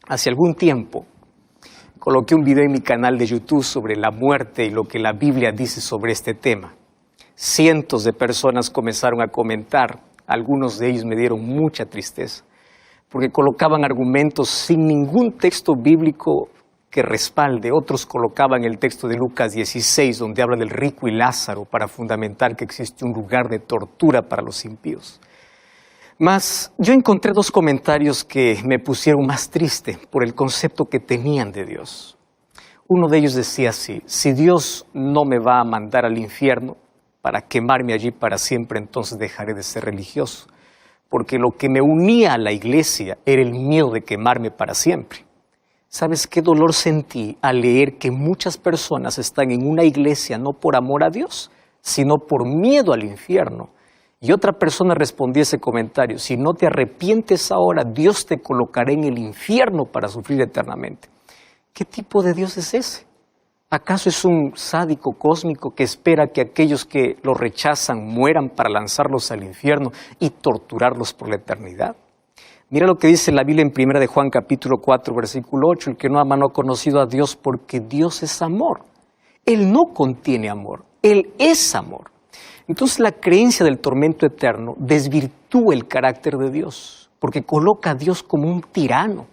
Hace algún tiempo coloqué un video en mi canal de YouTube sobre la muerte y lo que la Biblia dice sobre este tema. Cientos de personas comenzaron a comentar, algunos de ellos me dieron mucha tristeza, porque colocaban argumentos sin ningún texto bíblico que respalde. Otros colocaban el texto de Lucas 16, donde habla del rico y Lázaro, para fundamentar que existe un lugar de tortura para los impíos. Mas yo encontré dos comentarios que me pusieron más triste por el concepto que tenían de Dios. Uno de ellos decía así: si Dios no me va a mandar al infierno para quemarme allí para siempre, entonces dejaré de ser religioso, porque lo que me unía a la iglesia era el miedo de quemarme para siempre. ¿Sabes qué dolor sentí al leer que muchas personas están en una iglesia no por amor a Dios, sino por miedo al infierno? Y otra persona respondió ese comentario: si no te arrepientes ahora, Dios te colocará en el infierno para sufrir eternamente. ¿Qué tipo de Dios es ese? ¿Acaso es un sádico cósmico que espera que aquellos que lo rechazan mueran para lanzarlos al infierno y torturarlos por la eternidad? Mira lo que dice la Biblia en 1 de Juan capítulo 4, versículo 8. El que no ama no ha conocido a Dios, porque Dios es amor. Él no contiene amor, Él es amor. Entonces la creencia del tormento eterno desvirtúa el carácter de Dios, porque coloca a Dios como un tirano.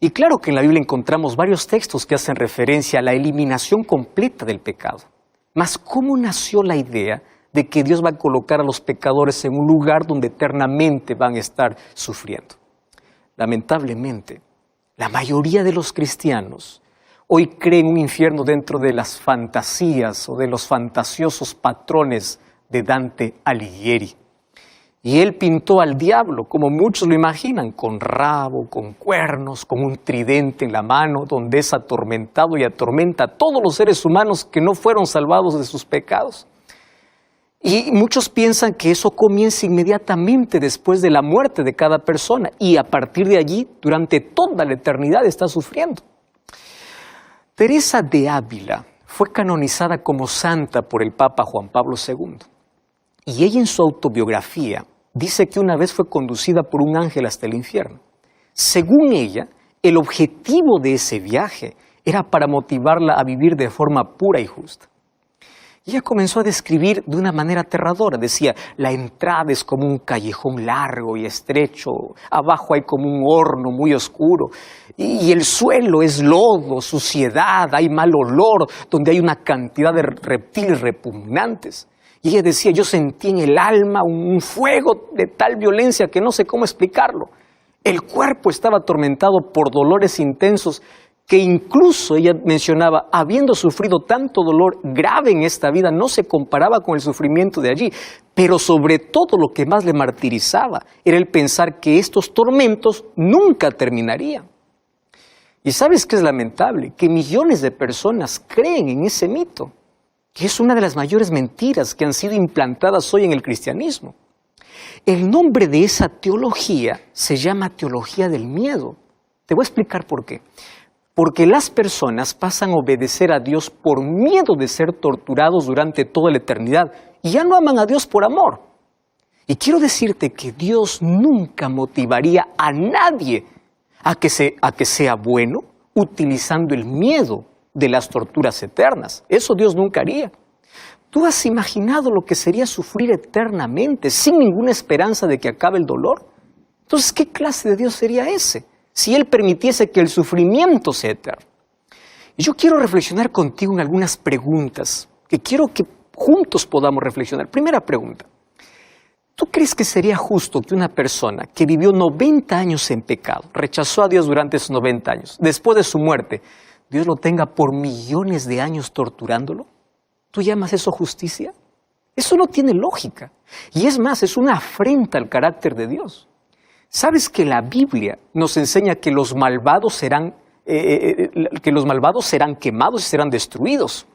Y claro que en la Biblia encontramos varios textos que hacen referencia a la eliminación completa del pecado. Mas ¿cómo nació la idea de que Dios va a colocar a los pecadores en un lugar donde eternamente van a estar sufriendo? Lamentablemente, la mayoría de los cristianos hoy creen un infierno dentro de las fantasías o de los fantasiosos patrones de Dante Alighieri. Y él pintó al diablo, como muchos lo imaginan, con rabo, con cuernos, con un tridente en la mano, donde es atormentado y atormenta a todos los seres humanos que no fueron salvados de sus pecados. Y muchos piensan que eso comienza inmediatamente después de la muerte de cada persona, y a partir de allí, durante toda la eternidad, está sufriendo. Teresa de Ávila fue canonizada como santa por el Papa Juan Pablo II. Y ella en su autobiografía dice que una vez fue conducida por un ángel hasta el infierno. Según ella, el objetivo de ese viaje era para motivarla a vivir de forma pura y justa. Y ella comenzó a describir de una manera aterradora. Decía: la entrada es como un callejón largo y estrecho, abajo hay como un horno muy oscuro, y el suelo es lodo, suciedad, hay mal olor, donde hay una cantidad de reptiles repugnantes. Y ella decía: yo sentí en el alma un fuego de tal violencia que no sé cómo explicarlo. El cuerpo estaba atormentado por dolores intensos que incluso ella mencionaba, habiendo sufrido tanto dolor grave en esta vida, no se comparaba con el sufrimiento de allí. Pero sobre todo lo que más le martirizaba era el pensar que estos tormentos nunca terminarían. ¿Y sabes qué es lamentable? Que millones de personas creen en ese mito, que es una de las mayores mentiras que han sido implantadas hoy en el cristianismo. El nombre de esa teología se llama teología del miedo. Te voy a explicar por qué. Porque las personas pasan a obedecer a Dios por miedo de ser torturados durante toda la eternidad, y ya no aman a Dios por amor. Y quiero decirte que Dios nunca motivaría a nadie a que sea bueno utilizando el miedo de las torturas eternas. Eso Dios nunca haría. ¿Tú has imaginado lo que sería sufrir eternamente sin ninguna esperanza de que acabe el dolor? Entonces, ¿qué clase de Dios sería ese si Él permitiese que el sufrimiento sea eterno? Y yo quiero reflexionar contigo en algunas preguntas que quiero que juntos podamos reflexionar. Primera pregunta: ¿tú crees que sería justo que una persona que vivió 90 años en pecado, rechazó a Dios durante esos 90 años, después de su muerte, Dios lo tenga por millones de años torturándolo? ¿Tú llamas eso justicia? Eso no tiene lógica. Y es más, es una afrenta al carácter de Dios. ¿Sabes que la Biblia nos enseña que los malvados serán quemados y serán destruidos?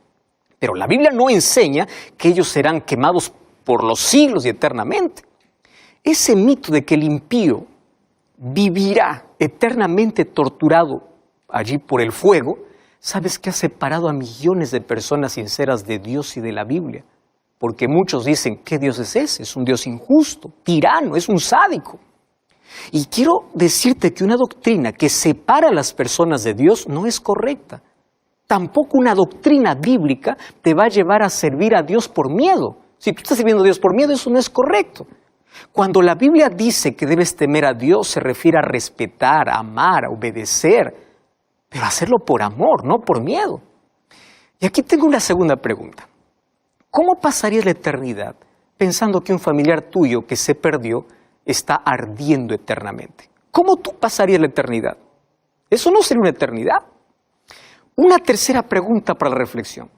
Pero la Biblia no enseña que ellos serán quemados por los siglos y eternamente. Ese mito de que el impío vivirá eternamente torturado allí por el fuego, ¿sabes qué ha separado a millones de personas sinceras de Dios y de la Biblia? Porque muchos dicen: ¿qué Dios es ese? Es un Dios injusto, tirano, es un sádico. Y quiero decirte que una doctrina que separa a las personas de Dios no es correcta. Tampoco una doctrina bíblica te va a llevar a servir a Dios por miedo. Si tú estás sirviendo a Dios por miedo, eso no es correcto. Cuando la Biblia dice que debes temer a Dios, se refiere a respetar, a amar, a obedecer, pero hacerlo por amor, no por miedo. Y aquí tengo una segunda pregunta. ¿Cómo pasarías la eternidad pensando que un familiar tuyo que se perdió está ardiendo eternamente? ¿Cómo tú pasarías la eternidad? Eso no sería una eternidad. Una tercera pregunta para la reflexión.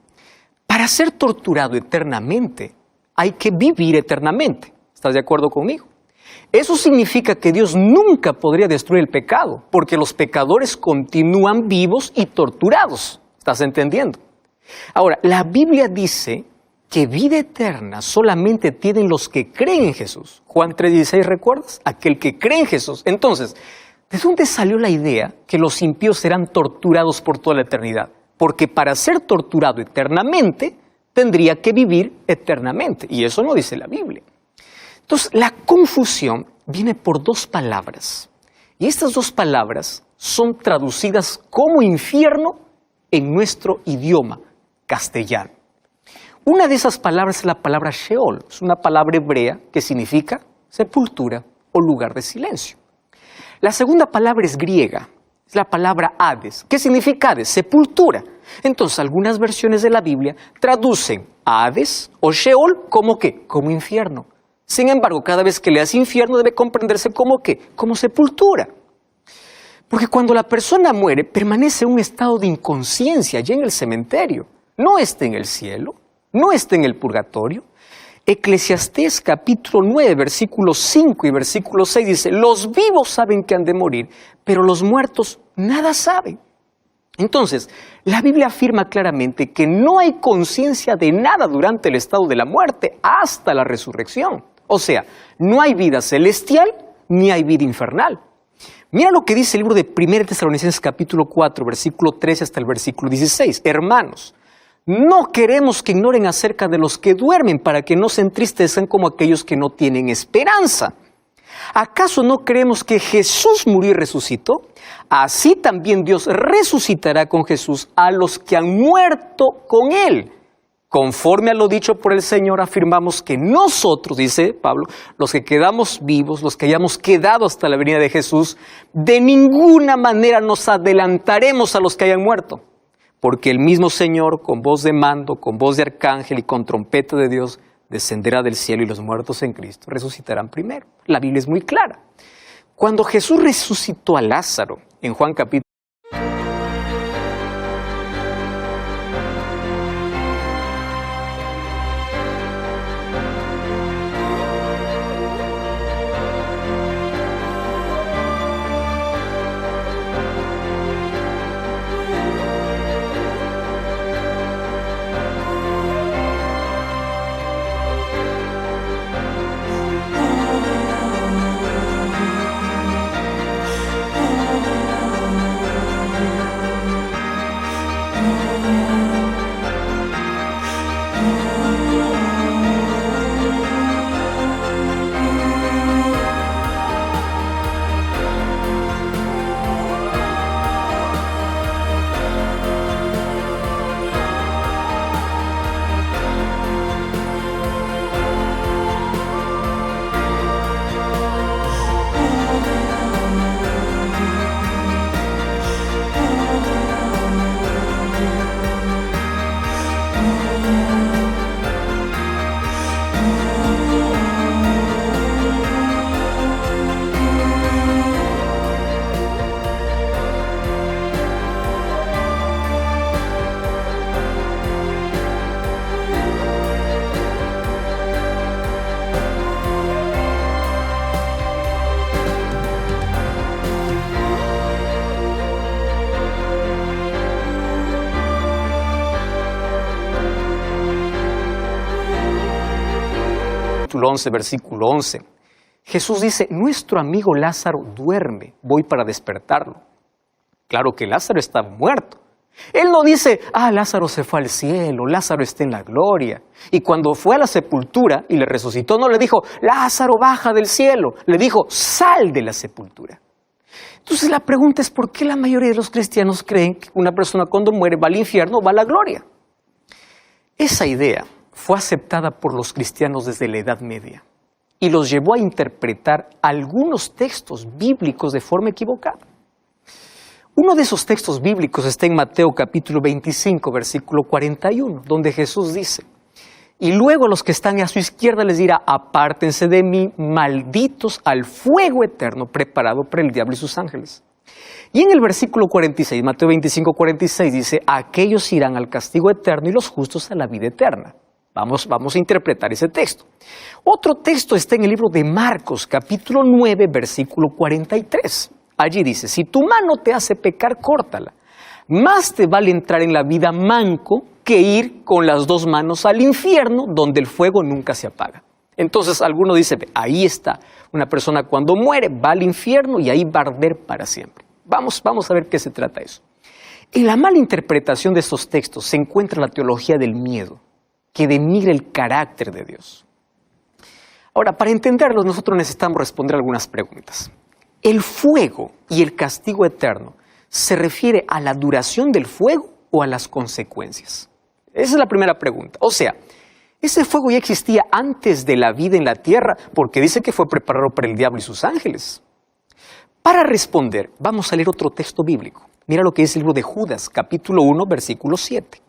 Para ser torturado eternamente, hay que vivir eternamente. ¿Estás de acuerdo conmigo? Eso significa que Dios nunca podría destruir el pecado, porque los pecadores continúan vivos y torturados. ¿Estás entendiendo? Ahora, la Biblia dice que vida eterna solamente tienen los que creen en Jesús. Juan 3:16, ¿recuerdas? Aquel que cree en Jesús. Entonces, ¿de dónde salió la idea que los impíos serán torturados por toda la eternidad? Porque para ser torturado eternamente, tendría que vivir eternamente. Y eso no dice la Biblia. Entonces, la confusión viene por dos palabras. Y estas dos palabras son traducidas como infierno en nuestro idioma castellano. Una de esas palabras es la palabra Sheol. Es una palabra hebrea que significa sepultura o lugar de silencio. La segunda palabra es griega. Es la palabra Hades. ¿Qué significa Hades? Sepultura. Entonces, algunas versiones de la Biblia traducen Hades o Sheol como ¿qué? Como infierno. Sin embargo, cada vez que leas infierno debe comprenderse como ¿qué? Como sepultura. Porque cuando la persona muere, permanece en un estado de inconsciencia ya en el cementerio. No está en el cielo, no está en el purgatorio. Eclesiastés capítulo 9, versículos 5 y versículo 6 dice, los vivos saben que han de morir, pero los muertos nada saben. Entonces, la Biblia afirma claramente que no hay conciencia de nada durante el estado de la muerte hasta la resurrección. O sea, no hay vida celestial ni hay vida infernal. Mira lo que dice el libro de 1 Tesalonicenses capítulo 4, versículo 13 hasta el versículo 16. Hermanos, no queremos que ignoren acerca de los que duermen para que no se entristezcan como aquellos que no tienen esperanza. ¿Acaso no creemos que Jesús murió y resucitó? Así también Dios resucitará con Jesús a los que han muerto con Él. Conforme a lo dicho por el Señor, afirmamos que nosotros, dice Pablo, los que quedamos vivos, los que hayamos quedado hasta la venida de Jesús, de ninguna manera nos adelantaremos a los que hayan muerto. Porque el mismo Señor, con voz de mando, con voz de arcángel y con trompeta de Dios, descenderá del cielo y los muertos en Cristo resucitarán primero. La Biblia es muy clara. Cuando Jesús resucitó a Lázaro, en Juan capítulo capítulo 11, versículo 11. Jesús dice, nuestro amigo Lázaro duerme, voy para despertarlo. Claro que Lázaro está muerto, Él no dice, Lázaro se fue al cielo, Lázaro está en la gloria. Y cuando fue a la sepultura y le resucitó, no le dijo, Lázaro baja del cielo. Le dijo, sal de la sepultura. Entonces la pregunta es, ¿por qué la mayoría de los cristianos creen que una persona cuando muere va al infierno o va a la gloria? Esa idea fue aceptada por los cristianos desde la Edad Media y los llevó a interpretar algunos textos bíblicos de forma equivocada. Uno de esos textos bíblicos está en Mateo capítulo 25, versículo 41, donde Jesús dice, y luego los que están a su izquierda les dirá, apártense de mí, malditos al fuego eterno preparado para el diablo y sus ángeles. Y en el versículo 46, Mateo 25, 46 dice, aquellos irán al castigo eterno y los justos a la vida eterna. Vamos a interpretar ese texto. Otro texto está en el libro de Marcos, capítulo 9, versículo 43. Allí dice, si tu mano te hace pecar, córtala. Más te vale entrar en la vida manco que ir con las dos manos al infierno, donde el fuego nunca se apaga. Entonces alguno dice, ahí está, una persona cuando muere va al infierno y ahí va a arder para siempre. Vamos a ver qué se trata eso. En la mala interpretación de estos textos se encuentra la teología del miedo, que denigra el carácter de Dios. Ahora, para entenderlos, nosotros necesitamos responder algunas preguntas. ¿El fuego y el castigo eterno se refiere a la duración del fuego o a las consecuencias? Esa es la primera pregunta. O sea, ese fuego ya existía antes de la vida en la tierra, porque dice que fue preparado para el diablo y sus ángeles. Para responder, vamos a leer otro texto bíblico. Mira lo que es el libro de Judas, capítulo 1, versículo 7.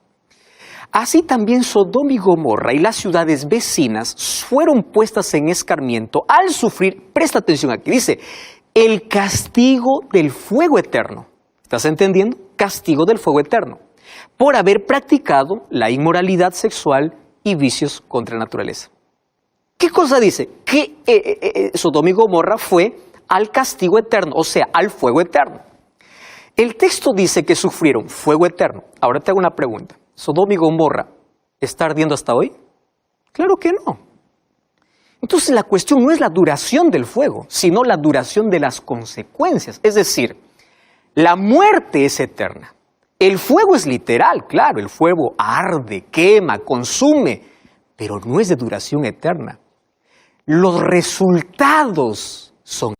Así también Sodoma y Gomorra y las ciudades vecinas fueron puestas en escarmiento al sufrir, presta atención aquí, dice, el castigo del fuego eterno. ¿Estás entendiendo? Castigo del fuego eterno. Por haber practicado la inmoralidad sexual y vicios contra la naturaleza. ¿Qué cosa dice? Que Sodoma y Gomorra fue al castigo eterno, o sea, al fuego eterno. El texto dice que sufrieron fuego eterno. Ahora te hago una pregunta. ¿Sodoma y Gomorra está ardiendo hasta hoy? Claro que no. Entonces la cuestión no es la duración del fuego, sino la duración de las consecuencias. Es decir, la muerte es eterna. El fuego es literal, claro, el fuego arde, quema, consume, pero no es de duración eterna. Los resultados son...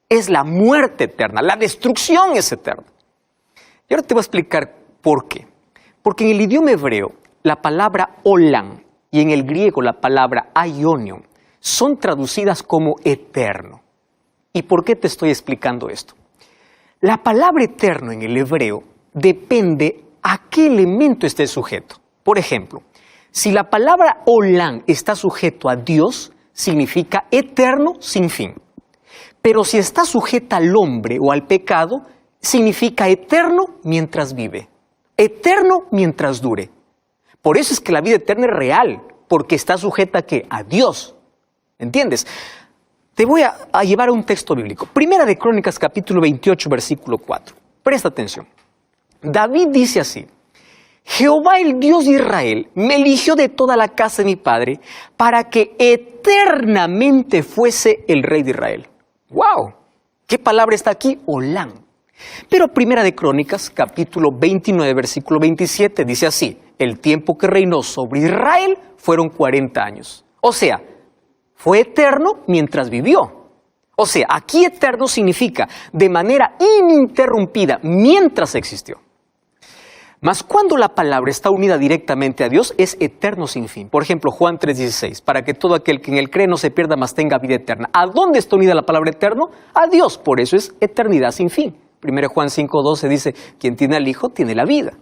Es la muerte eterna, la destrucción es eterna. Y ahora te voy a explicar por qué. Porque en el idioma hebreo, la palabra olam y en el griego la palabra aionion son traducidas como eterno. ¿Y por qué te estoy explicando esto? La palabra eterno en el hebreo depende a qué elemento esté sujeto. Por ejemplo, si la palabra olam está sujeto a Dios, significa eterno sin fin. Pero si está sujeta al hombre o al pecado, significa eterno mientras vive, eterno mientras dure. Por eso es que la vida eterna es real, porque está sujeta ¿a qué? A Dios. ¿Entiendes? Te voy a llevar a un texto bíblico. Primera de Crónicas, capítulo 28, versículo 4. Presta atención. David dice así: Jehová, el Dios de Israel, me eligió de toda la casa de mi padre para que eternamente fuese el rey de Israel. ¡Wow! ¿Qué palabra está aquí? Olam. Pero Primera de Crónicas, capítulo 29, versículo 27, dice así: el tiempo que reinó sobre Israel fueron 40 años. O sea, fue eterno mientras vivió. O sea, aquí eterno significa de manera ininterrumpida mientras existió. Mas cuando la palabra está unida directamente a Dios, es eterno sin fin. Por ejemplo, Juan 3:16, para que todo aquel que en él cree no se pierda, mas tenga vida eterna. ¿A dónde está unida la palabra eterno? A Dios, por eso es eternidad sin fin. 1 Juan 5:12 dice: quien tiene al Hijo tiene la vida.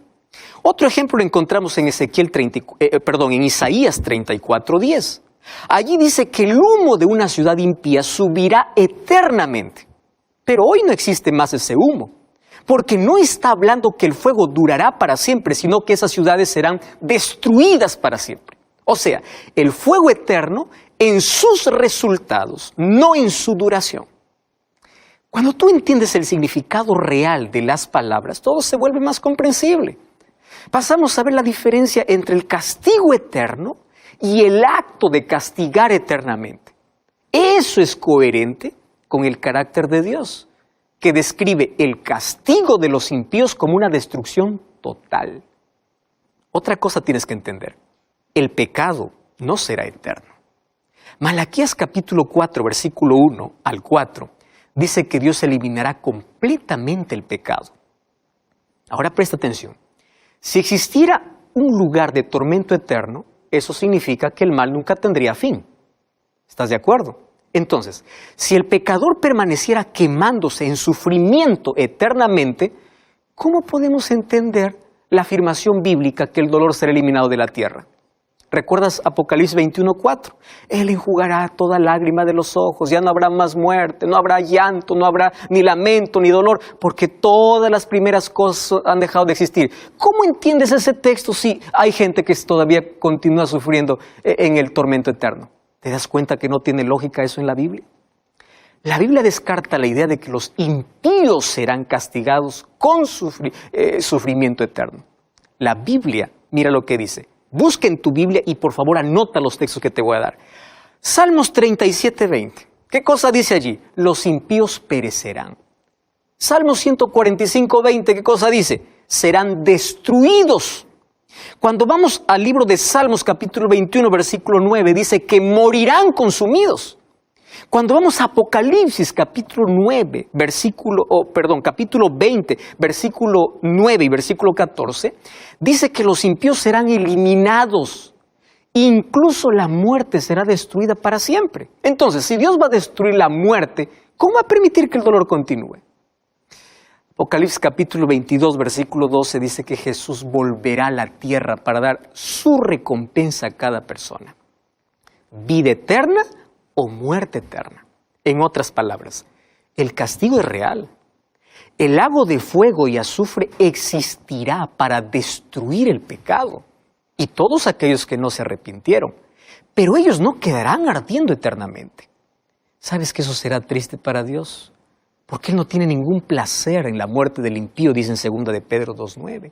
Otro ejemplo lo encontramos en en Isaías 34:10. Allí dice que el humo de una ciudad impía subirá eternamente. Pero hoy no existe más ese humo, porque no está hablando que el fuego durará para siempre, sino que esas ciudades serán destruidas para siempre. O sea, el fuego eterno en sus resultados, no en su duración. Cuando tú entiendes el significado real de las palabras, todo se vuelve más comprensible. Pasamos a ver la diferencia entre el castigo eterno y el acto de castigar eternamente. Eso es coherente con el carácter de Dios, que describe el castigo de los impíos como una destrucción total. Otra cosa tienes que entender: el pecado no será eterno. Malaquías capítulo 4, versículo 1 al 4, dice que Dios eliminará completamente el pecado. Ahora presta atención. Si existiera un lugar de tormento eterno, eso significa que el mal nunca tendría fin. ¿Estás de acuerdo? Entonces, si el pecador permaneciera quemándose en sufrimiento eternamente, ¿cómo podemos entender la afirmación bíblica que el dolor será eliminado de la tierra? ¿Recuerdas Apocalipsis 21:4? Él enjugará toda lágrima de los ojos, ya no habrá más muerte, no habrá llanto, no habrá ni lamento ni dolor, porque todas las primeras cosas han dejado de existir. ¿Cómo entiendes ese texto si hay gente que todavía continúa sufriendo en el tormento eterno? ¿Te das cuenta que no tiene lógica eso en la Biblia? La Biblia descarta la idea de que los impíos serán castigados con sufrimiento eterno. La Biblia, mira lo que dice. Busca en tu Biblia y por favor anota los textos que te voy a dar. Salmos 37:20. ¿Qué cosa dice allí? Los impíos perecerán. Salmos 145:20. ¿Qué cosa dice? Serán destruidos. Cuando vamos al libro de Salmos capítulo 21 versículo 9 dice que morirán consumidos. Cuando vamos a Apocalipsis capítulo 20 versículo 9 y versículo 14 dice que los impíos serán eliminados. Incluso la muerte será destruida para siempre. Entonces, si Dios va a destruir la muerte, ¿cómo va a permitir que el dolor continúe? Apocalipsis capítulo 22, versículo 12 dice que Jesús volverá a la tierra para dar su recompensa a cada persona. Vida eterna o muerte eterna. En otras palabras, el castigo es real. El lago de fuego y azufre existirá para destruir el pecado y todos aquellos que no se arrepintieron. Pero ellos no quedarán ardiendo eternamente. ¿Sabes que eso será triste para Dios? Porque Él no tiene ningún placer en la muerte del impío, dice en 2 de Pedro 2:9.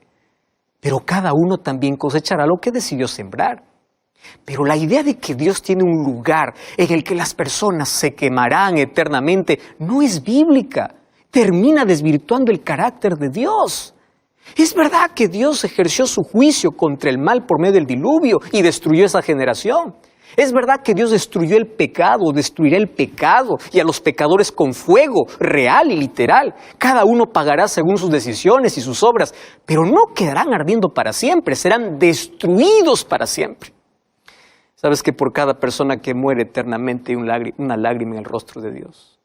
Pero cada uno también cosechará lo que decidió sembrar. Pero la idea de que Dios tiene un lugar en el que las personas se quemarán eternamente no es bíblica. Termina desvirtuando el carácter de Dios. Es verdad que Dios ejerció su juicio contra el mal por medio del diluvio y destruyó esa generación. Es verdad que Dios destruyó el pecado, destruirá el pecado y a los pecadores con fuego, real y literal. Cada uno pagará según sus decisiones y sus obras, pero no quedarán ardiendo para siempre, serán destruidos para siempre. ¿Sabes que por cada persona que muere eternamente hay una lágrima en el rostro de Dios?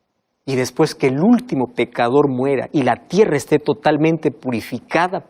Y después que el último pecador muera y la tierra esté totalmente purificada